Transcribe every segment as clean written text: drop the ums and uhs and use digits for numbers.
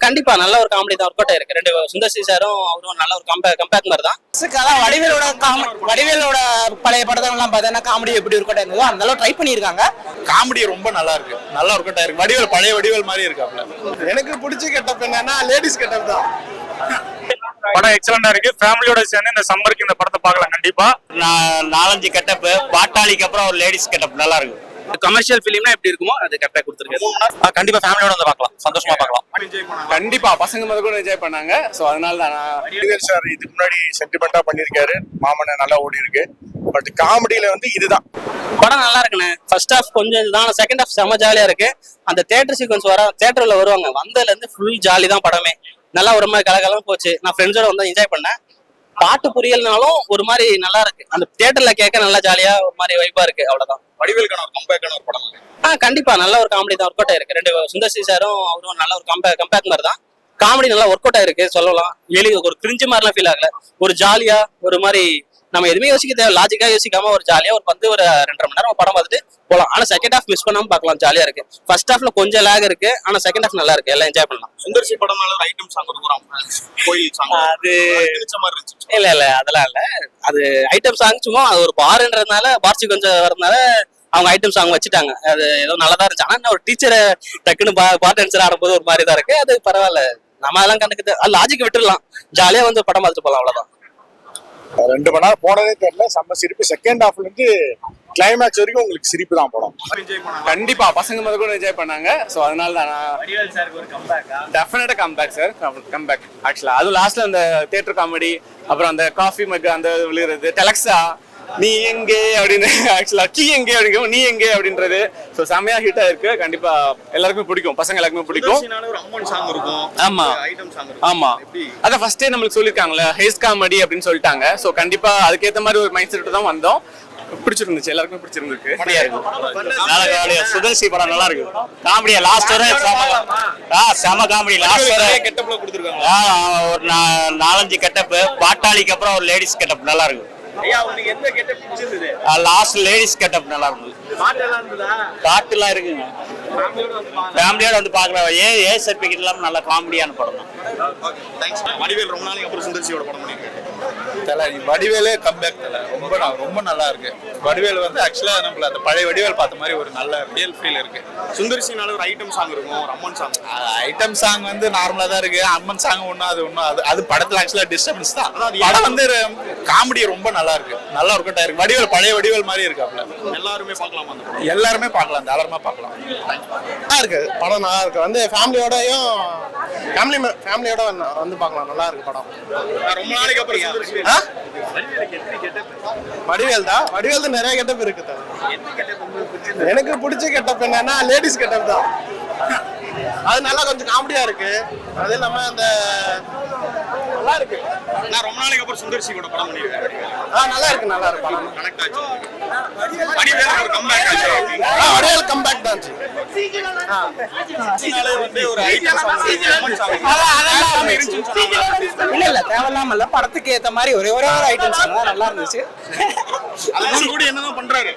கண்டிப்பா நல்ல ஒரு காமெடி தான் ஒர்க் அவுட் ஆயிருக்கு. ரெண்டு சுந்தர்சி சாரும் அவரும் நல்ல ஒரு கம்பேக் மாதிரி தான். வடிவேலோட பழைய படத்தெல்லாம் பார்த்தீங்கன்னா காமெடி எப்படி ஒர்க் அவுட் ஆயிருந்ததோ அந்த அளவு ட்ரை பண்ணியிருக்காங்க. காமெடி ரொம்ப நல்லா இருக்கு, நல்லா ஒர்க் அவுட் ஆயிருக்கு. வடிவேல் பழைய வடிவேல் மாதிரி இருக்காப்ல. எனக்கு பிடிச்ச கெட்டப் என்னன்னா லேடிஸ் கெட்டப் தான். படம் எக்ஸலண்டா இருக்கு. ஃபேமிலியோட சேர்ந்து இந்த சம்மருக்கு இந்த படத்தை பார்க்கலாம் கண்டிப்பா. 4-5 கெட்டப், பாட்டாளிக்கு அப்புறம் ஒரு லேடிஸ் கெட்டப் நல்லா இருக்கு. கமர்ஷியல் பிலிம்னா எப்படி இருக்குமோ அது கரெக்டா கொடுத்துருக்காரு. கண்டிப்பா ஃபேமிலியோட வந்து பார்க்கலாம், சந்தோஷமா பார்க்கலாம். கண்டிப்பா பசங்க முதல் கூட என்ஜாய் பண்ணாங்க. சோ அதனால தான் வடிவேல் சார் இதுக்கு முன்னாடி சென்டிமெண்டா பண்ணிருக்காரு. மாமனை நல்லா ஓடி இருக்கு. பட் காமெடியில வந்து இதுதான் படம் நல்லா இருக்குண்ணே. ஃபர்ஸ்ட் ஹாஃப் கொஞ்சம் இதுதான், செகண்ட் ஹாஃப் செம்ம ஜாலியா இருக்கு. அந்த தியேட்டர் சீக்வன்ஸ் தியேட்டர்ல வருவாங்க, வந்ததுல இருந்து ஃபுல் ஜாலி தான் படமே. நல்லா ஒரு மாதிரி கலகலம் போச்சு. நான் ஃப்ரெண்ட்ஸோட வந்து என்ஜாய் பண்ணேன். பாட்டு புரியலனாலும் ஒரு மாதிரி நல்லா இருக்கு. அந்த தியேட்டர்ல கேட்க நல்லா ஜாலியா ஒரு மாதிரி வைப்பா இருக்கு. அவ்வளவுதான். வடிவேலுக்கான ஒரு கம்பேக்கான ஒரு படம். கண்டிப்பா நல்ல ஒரு காமெடி தான் ஒர்க் அவுட் ஆயிருக்கு. ரெண்டு சுந்தர்சி சாரும் அவரும் நல்ல ஒரு கம்பேக் மாதிரி தான். காமெடி நல்லா ஒர்க் அவுட் ஆயிருக்கு சொல்லலாம். ஒரு கிரிஞ்சு மாதிரிலாம் ஃபீல் ஆகல. ஒரு ஜாலியா ஒரு மாதிரி நம்ம எதுவுமே யோசிக்க தேவை, லாஜிக்கா யோசிக்காம ஒரு ஜாலியா ஒரு 2.5 மணி நேரம் படம் பார்த்துட்டு போலாம். ஆனா செகண்ட் ஹாஃப் மிஸ் பண்ணாம பார்க்கலாம், ஜாலியா இருக்கு. ஃபர்ஸ்ட் ஹாஃப்ல கொஞ்சம் லேக் இருக்கு, ஆனா செகண்ட் ஹாஃப் நல்லா இருக்கு, எல்லாம் என்ஜாய் பண்ணலாம். சுந்தர்சி படம்னால ஒரு ஐட்டம் சாங் இருக்கும், கோயில் சாங். அது இல்ல அதெல்லாம் இல்ல. அது ஐட்டம் சாங் சும்மா அது ஒரு பார்ன்றதுனால பார்ச்சி கொஞ்சம் வரதுனால அவங்க ஐட்டம் சாங் வச்சுட்டாங்க. அது ஏதோ நல்லதா இருந்துச்சு. ஆனா ஒரு டீச்சரை டக்குன்னு பாட்டு டான்ஸர் ஆடும்போது ஒரு மாதிரி தான் இருக்கு. அது பரவாயில்ல, நம்ம அதெல்லாம் கண்டுக்கிட்டு லாஜிக் விட்டுடலாம். ஜாலியா வந்து படம் பார்த்துட்டு போலாம், அவ்வளவுதான். 2 மணி நேரம் போனதே தெரியல, செம்ம சிரிப்பு. செகண்ட் ஹாஃப்ல இருந்து கிளைமேக்ஸ் வரைக்கும் உங்களுக்கு சிரிப்பு தான் படம். கண்டிப்பா பசங்க முதல் கூட என்ஜாய் பண்ணாங்க. சோ அதனால தான் வடிவேல் சாருக்கு ஒரு கம்பேக். டெஃபினட்டா கம்பேக் சார், கம்பேக். ஆக்சுவலா அதுவும் லாஸ்ட்ல அந்த தியேட்டர் காமெடி, அப்புறம் அந்த காஃபி மக் அந்த விழுகிறது, டெலக்ஸா நீ எங்கே அப்படின்னு, ஆக்சுவலா கீ எங்கே அப்படிங்கும், நீ எங்கே அப்படின்றது. ஸோ செம்மையா ஹிட் ஆயிருக்கு. கண்டிப்பா எல்லாருக்குமே பிடிக்கும், பசங்க எல்லாருக்குமே பிடிக்கும். ஆமா ஆமா, அதான் ஃபர்ஸ்டே நம்மளுக்கு சொல்லியிருக்காங்களே ஹேஸ் காமெடி அப்படின்னு சொல்லிட்டாங்க. ஸோ கண்டிப்பா அதுக்கேற்ற மாதிரி ஒரு மைண்ட் செட் தான் வந்தோம். பிடிச்சிருந்துச்சு, எல்லாருக்குமே பிடிச்சிருந்துருக்கு. சுதர்சி படம் நல்லா இருக்கு. காமெடியா லாஸ்ட் வரை செம காமெடி. லாஸ்ட் வரை கெட்டப்ல கொடுத்துருக்காங்க. ஒரு 4-5 கெட்டப், பாட்டாளிக்கு அப்புறம் ஒரு லேடிஸ் கெட்டப் நல்லா இருக்கு. லாஸ்ட் லேடிஸ் கெட்டப் நல்லா இருந்தது. பாட்டுலாம் இருக்குங்க, ஃபேமிலியோட வந்து பாக்கலாம். ஏ சர்டிபிகேட் இல்லாம நல்ல காமெடியான படம் தான். வடிவேல் ரொம்ப நாளைக்கு அப்புறம் சுந்தர்சியோட படம் பண்ணிருக்காரு. வடிவேலே கம்பேக் ரொம்ப நல்லா இருக்கு. வடிவேல் வந்து ஆக்சுவலா நம்மள அந்த பழைய வடிவேல் பார்த்த மாதிரி ஒரு நல்ல ரியல் ஃபீல் இருக்கு. சுந்தர்சினால ஒரு ஐட்டம் சாங் இருக்கும், ஒரு அம்மன் சாங். ஐட்டம் சாங் வந்து நார்மலா தான் இருக்கு. அம்மன் சாங் அது படத்துல ஆக்சுவலா டிஸ்டர்பன்ஸ் தான். படம் வந்து காமெடி ரொம்ப நல்லா இருக்கு, நல்லா ஒர்க் அவுட் ஆயிருக்கு. வடிவேல் பழைய வடிவேல் மாதிரி இருக்காப்ல. எல்லாருமே பார்க்கலாம், எல்லாருமே பார்க்கலாம், தாராளமா பார்க்கலாம். நல்லா இருக்கு படம், நல்லா இருக்கு. வந்து ஃபேமிலியோடயும் ஃபேமிலியோட வந்து பார்க்கலாம், நல்லா இருக்கு படம். ரொம்ப நாளைக்கு அப்புறம் வடிவேல் தான் நிறைய கெட்டப் இருக்கு. எனக்கு பிடிச்ச கெட்டப் என்னன்னா லேடிஸ் கெட்டப் தான். அது நல்லா கொஞ்சம் காமெடியா இருக்கு. அது இல்லாம அந்த நல்லா இருக்கு. நான் ரொம்ப நாளைக்கு அப்புறம் சுந்தர்சி கூட படம் பண்ணிருக்கேன். நல்லா இருக்கு படம். கனெக்ட் ஆச்சு. வடிவேல் ஒரு கம்பேக் ஆச்சு. வடிவேல் கம்பேக் தான். வந்து ஒரு ஐட்டம் சாங் இல்ல தேவையில்லாம இல்ல, படத்துக்கு ஏத்த மாதிரி ஒரே ஒரு ஐட்டம் சாங் நல்லா இருந்துச்சு. அது கூட என்னதான் பண்றாரு,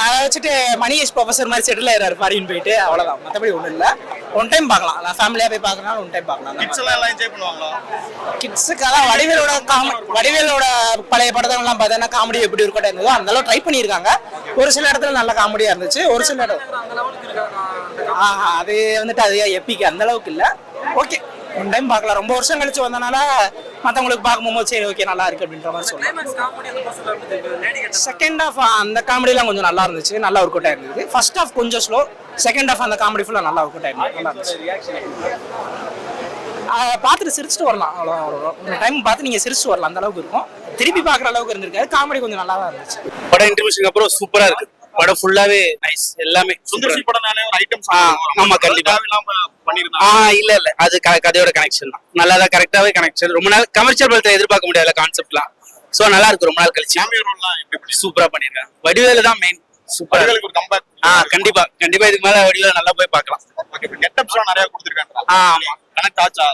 அதை வச்சுட்டு மணிஷ் ப்ரொஃபசர் மாதிரி செட்டில் ஆயிடுறாரு ஃபாரின் போயிட்டு, அவ்வளவுதான். மற்றபடி ஒன்றும் இல்லை. ஒன் டைம் பார்க்கலாம், நான் ஃபேமிலியா போய் பார்க்கறனால ஒன் டைம் பார்க்கலாம். கிட்ஸ் எல்லாம் என்ஜாய் பண்ணுவாங்களா? கிட்ஸுக்கு அதான் வடிவேலோட பழைய படத்தெல்லாம் பார்த்தீங்கன்னா காமெடி எப்படி ஒர்க் அவுட் ஆயிருந்ததோ அந்த அளவு ட்ரை பண்ணியிருக்காங்க. ஒரு சில இடத்துல நல்ல காமெடியா இருந்துச்சு, ஒரு சில இடத்துல அது வந்துட்டு அது எப்பிக்கு அந்த அளவுக்கு இல்லை. ஓகே, ஒன் டைம் பார்க்கலாம். ரொம்ப வருஷம் கழிச்சு வந்தனால மற்றவங்களுக்கு பார்க்கும்போது சரி ஓகே நல்லா இருக்கு அப்படின்ற மாதிரி சொல்லுவாங்க. செகண்ட் ஹாஃப் அந்த காமெடிலாம் கொஞ்சம் நல்லா இருந்துச்சு, நல்லா ஒர்க் அவுட் ஆயிருந்தது. ஃபர்ஸ்ட் ஹாஃப் கொஞ்சம் ஸ்லோ, செகண்ட் ஹாஃப் அந்த காமெடி ஃபுல்லாக நல்லா ஒர்க் அவுட் ஆயிருந்தது, நல்லா இருந்துச்சு. பார்த்துட்டு சிரிச்சுட்டு வரலாம், அவ்வளோ. ஒரு டைம் பார்த்து நீங்கள் சிரிச்சுட்டு வரலாம், அந்த அளவுக்கு இருக்கும். திருப்பி பார்க்குற அளவுக்கு இருந்திருக்காது. காமெடி கொஞ்சம் நல்லா தான் இருந்துச்சு. படம் இன்டர்வியூஷனுக்கு அப்புறம் சூப்பரா இருக்கு. படம் ஃபுல்லாவே நைஸ், எல்லாமே. சுந்தர்சி படம் நானே ஒரு ஐட்டம் சாங். ஆமா கண்டிப்பா பண்ணிருந்தாங்க. இல்ல அது கதையோட கனெக்ஷன் தான், நல்லாதான் கரெக்டாவே கனெக்ஷன். ரொம்ப நாள் கமர்ஷியல் படத்தை எதிர்பார்க்க முடியாத கான்செப்ட்லாம். சோ நல்லா இருக்கு, ரொம்ப நாள் கழிச்சு சூப்பரா பண்ணிருக்காங்க. வடிவேலு தான் மெயின். சூப்பரா ஒரு கம்பேக். கண்டிப்பா இதுக்கு மேல வடிவேலு நல்லா போய் பார்க்கலாம். கெட்டப்ஸ்லாம் நிறைய கொடுத்திருக்காங்க. ஆமா கனெக்ட் ஆச்சா?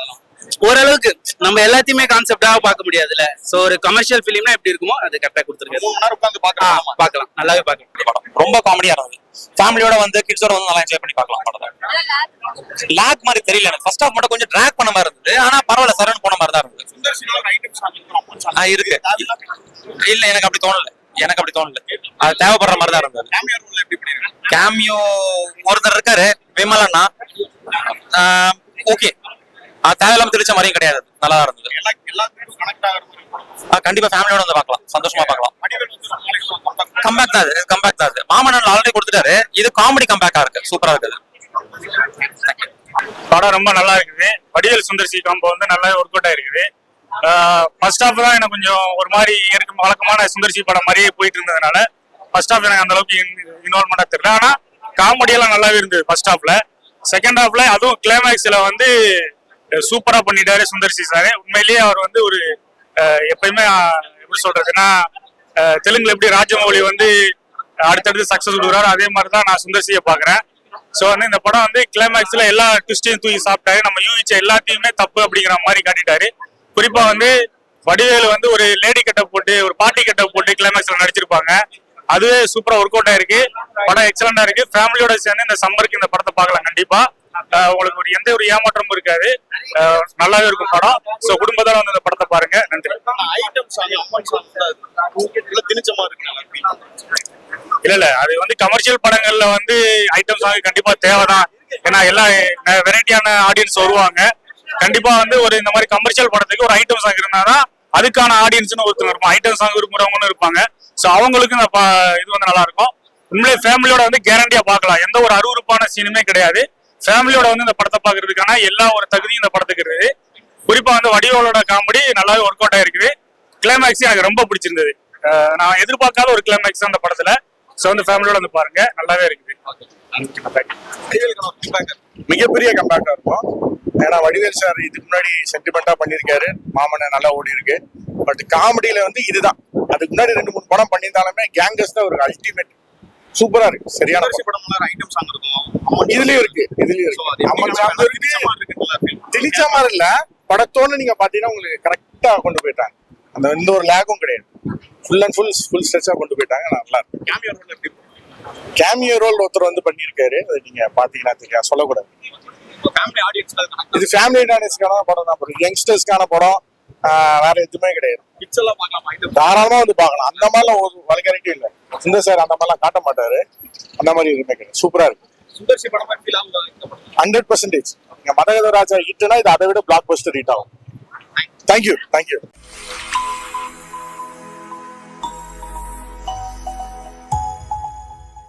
ஓரளவுக்கு நம்ம எல்லாத்தையுமே கான்செப்டாக பார்க்க முடியாதுல்ல. ஸோ ஒரு கமர்ஷியல் ஃபிலிம்னா எப்படி இருக்குமோ அது கரெக்டாக கொடுத்துருக்காரு. 3 மணி நேரம் உட்காந்து பார்க்கலாம். பார்க்கலாம், நல்லாவே பார்க்கலாம். படம் ரொம்ப காமெடியா இருந்தது. ஃபேமிலியோட வந்து கிட்ஸோட வந்து நல்லா என்ஜாய் பண்ணி பார்க்கலாம் படத்தை. லாக் மாதிரி தெரியல எனக்கு. ஃபர்ஸ்ட் ஹாஃப் மட்டும் கொஞ்சம் டிராக் பண்ண மாதிரி இருந்தது. ஆனா பரவாயில்ல, சரண் போன மாதிரி தான் இருந்தது. இருக்கு இல்ல, எனக்கு அப்படி தோணல. அது தேவைப்படுற மாதிரி தான் இருந்தது. கேமியோ ஒருத்தர் இருக்காரு, விமல் அண்ணா. ஓகே, தேவையில்லாம தெளிச்ச மாதிரியும் கிடையாது, நல்லா இருந்தது. கண்டிப்பா ஃபேமிலியோட வந்து பார்க்கலாம், சந்தோஷமா பார்க்கலாம். கம்பேக் தான் அது. மாமன் ஆல்ரெடி கொடுத்துட்டாரு, இது காமெடி கம்பேக்கா இருக்கு, சூப்பரா இருக்குது. படம் ரொம்ப நல்லா இருக்குது. வடிவேல் சுந்தர் சி காம்போ வந்து நல்லா ஒர்க் அவுட் ஆயிருக்குது. ஃபர்ஸ்ட் ஹாஃப் தான் எனக்கு கொஞ்சம் ஒரு மாதிரி எனக்கு வழக்கமான சுந்தர் சி படம் மாதிரியே போயிட்டு இருந்ததுனால ஃபர்ஸ்ட் ஹாஃப் எனக்கு அந்த அளவுக்கு இன்வால்மெண்டா தெரியல. ஆனா காமெடி எல்லாம் நல்லாவே இருந்தது ஃபர்ஸ்ட் ஹாஃப்ல. செகண்ட் ஹாஃப்ல அதுவும் கிளைமேக்ஸ்ல வந்து சூப்பரா பண்ணிட்டாரு சுந்தர் சி சார். உண்மையிலேயே அவர் வந்து ஒரு எப்பயுமே எப்படி சொல்றதுன்னா, தெலுங்குல எப்படி ராஜமௌலி வந்து அடுத்தடுத்து சக்சஸ் கொடுக்குறாரு, அதே மாதிரி தான் நான் சுந்தர் சியை பாக்குறேன். ஸோ வந்து இந்த படம் வந்து கிளைமேக்ஸ்ல எல்லா ட்விஸ்டையும் தூக்கி சாப்பிட்டாரு. நம்ம யூகிச்ச எல்லாத்தையுமே தப்பு அப்படிங்கிற மாதிரி காட்டிட்டாரு. குறிப்பா வந்து வடிவேலு வந்து ஒரு லேடி கெட்டப் போட்டு, ஒரு பார்ட்டி கெட்டப் போட்டு கிளைமேக்ஸ்ல நடிச்சிருப்பாங்க. அதுவே சூப்பரா ஒர்க் அவுட் ஆயிருக்கு. படம் எக்ஸலண்டா இருக்கு. ஃபேமிலியோட சேர்ந்து இந்த சம்மருக்கு இந்த படத்தை பார்க்கலாம் கண்டிப்பா. உங்களுக்கு எந்த ஒரு ஏமாற்றமும் இருக்காது, நல்லாவே இருக்கும் படம். ஸோ குடும்பத்தோட வந்து இந்த படத்தை பாருங்க. நன்றி. இல்ல அது வந்து கமர்ஷியல் படங்கள்ல வந்து ஐட்டம் சாங் கண்டிப்பா தேவைதான். ஏன்னா எல்லா வெரைட்டியான ஆடியன்ஸ் வருவாங்க. கண்டிப்பா வந்து ஒரு இந்த மாதிரி கமர்ஷியல் படத்துக்கு ஒரு ஐட்டம் சாங் இருந்தாதான் அதுக்கான ஆடியன்ஸ்னு ஒருத்தர் இருப்பாங்க, ஐட்டம் சாங் விரும்புறவங்கன்னு இருப்பாங்க. ஸோ அவங்களுக்கு இந்த இது வந்து நல்லா இருக்கும். உண்மையிலே ஃபேமிலியோட வந்து கேரண்டியா பார்க்கலாம். எந்த ஒரு அருவருப்பான சீனுமே கிடையாது. ஃபேமிலியோட வந்து இந்த படத்தை பார்க்கறதுக்கான எல்லா ஒரு தகுதியும் இந்த படத்துக்கு இருக்குது. குறிப்பா வந்து வடிவேலோட காமெடி நல்லாவே ஒர்க் அவுட் ஆயிருக்குது. கிளைமேக்ஸ் எனக்கு ரொம்ப பிடிச்சிருந்தது. நான் எதிர்பார்க்காத ஒரு கிளைமேக்ஸ் அந்த படத்துல. ஸோ வந்து ஃபேமிலியோட வந்து பாருங்க, நல்லாவே இருக்குது. மிகப்பெரிய கம்பேக்டா இருக்கும். ஏன்னா வடிவேல் சார் இதுக்கு முன்னாடி சென்டிமெண்டா பண்ணியிருக்காரு, மாமனை நல்லா ஓடி இருக்கு. பட் காமெடியில வந்து இதுதான். அதுக்கு முன்னாடி 2-3 படம் பண்ணியிருந்தாலுமே கேங்கஸ் தான் ஒரு அல்டிமேட், சூப்பரா இருக்கு. சரியான ஐட்டம் சாங் இருக்கும், இதுலயும் இருக்கு. அம்மன் சாங் இருக்கு. திணிச்ச மாதிரி இல்ல, படத்தோட நீங்க பாத்தீங்கன்னா உங்களுக்கு கரெக்டா கொண்டு போயிட்டாங்க. அந்த எந்த ஒரு லேகும் கிடையாது, ஃபுல் அண்ட் ஃபுல் ஸ்ட்ரெச்சா கொண்டு போயிட்டாங்க. நல்லா இருக்கு. கேமியோ ரோல் ஒருத்தர் வந்து பண்ணியிருக்காரு, அது நீங்க பாத்தீங்கன்னா தெரியும், சொல்லக்கூடாது. இது ஃபேமிலி ஆடியன்ஸ்க்கான படம் தான், யங்ஸ்டர்ஸ்க்கான படம், வேற எதுவுமே கிடையாது. தாராளமா வந்து பார்க்கலாம். அந்த மாதிரிலாம் ஒரு வல்காரிட்டி இல்லை. சுந்தர் சார் அந்த மாதிரிலாம் காட்ட மாட்டாரு. அந்த மாதிரி எதுவுமே கிடையாது, சூப்பரா இருக்கு. 100%. நீங்க மதகத ராஜா ஹிட்னா இது அதை விட பிளாக் பஸ்டர் ஹிட் ஆகும். தேங்க்யூ.